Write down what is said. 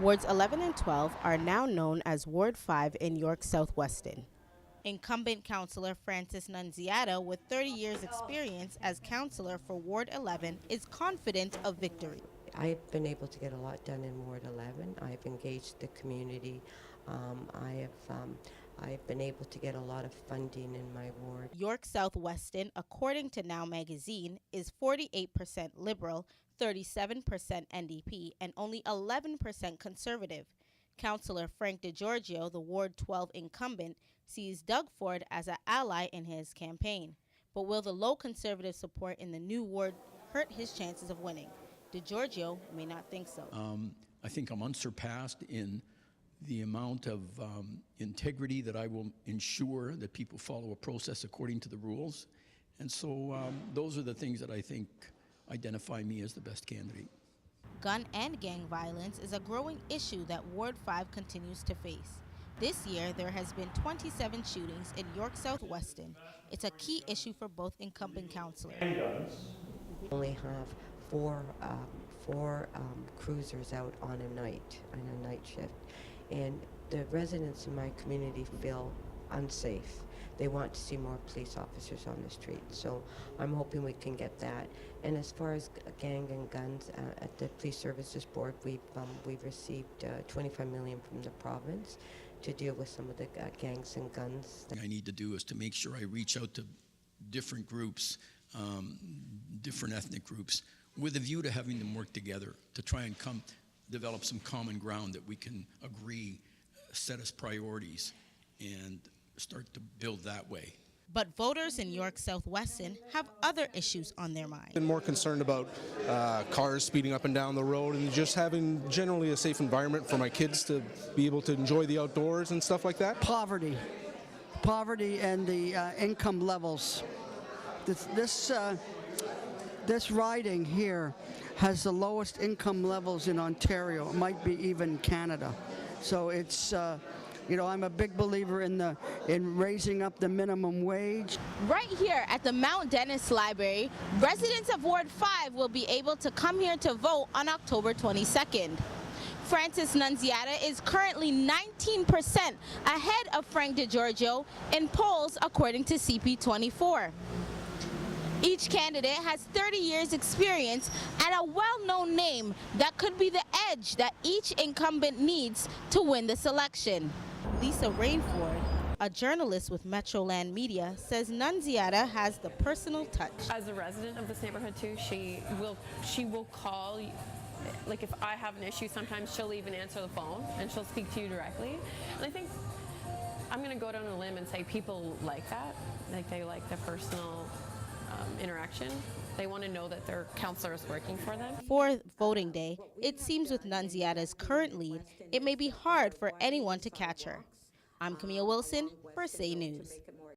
Wards 11 and 12 are now known as Ward 5 in York Southwestern. Incumbent councillor Francis Nunziata, with 30 years experience as councillor for Ward 11, is confident of victory. I've been able to get a lot done in Ward 11. I've engaged the community. I've been able to get a lot of funding in my ward. York Southwestern, according to Now Magazine, is 48% Liberal, 37% NDP, and only 11% Conservative. Councillor Frank Giorgio, the Ward 12 incumbent, sees Doug Ford as an ally in his campaign. But will the low Conservative support in the new ward hurt his chances of winning? Giorgio may not think so. I think I'm unsurpassed in the amount of integrity that I will ensure that people follow a process according to the rules. And so those are the things that I think identify me as the best candidate. Gun and gang violence is a growing issue that Ward 5 continues to face. This year, there has been 27 shootings in York Southwestern. It's a key issue for both incumbent councillors. We only have four cruisers out on a night shift, and the residents in my community feel unsafe. They want to see more police officers on the street, so I'm hoping we can get that. And as far as gang and guns, at the Police Services Board, we've received $25 million from the province to deal with some of the gangs and guns. What I need to do is to make sure I reach out to different groups, different ethnic groups, with a view to having them work together to try and develop some common ground that we can agree, set as priorities, and start to build that way. But voters in York Southwestern have other issues on their mind. I'm more concerned about cars speeding up and down the road and just having generally a safe environment for my kids to be able to enjoy the outdoors and stuff like that. Poverty and the income levels. This riding here has the lowest income levels in Ontario. It might be even Canada. So it's, I'm a big believer in raising up the minimum wage. Right here at the Mount Dennis Library, residents of Ward 5 will be able to come here to vote on October 22nd. Francis Nunziata is currently 19% ahead of Frank Giorgio in polls according to CP24. Each candidate has 30 years experience and a well-known name that could be the edge that each incumbent needs to win this election. Lisa Rainford, a journalist with Metroland Media, says Nunziata has the personal touch. As a resident of this neighborhood too, she will call. Like if I have an issue, sometimes she'll even answer the phone and she'll speak to you directly. And I think I'm going to go down a limb and say people like that. Like they like the personal interaction. They want to know that their counselor is working for them. For voting day, it seems with Nunziata's current lead, it may be hard for anyone to catch her. I'm Camille Wilson for Say News.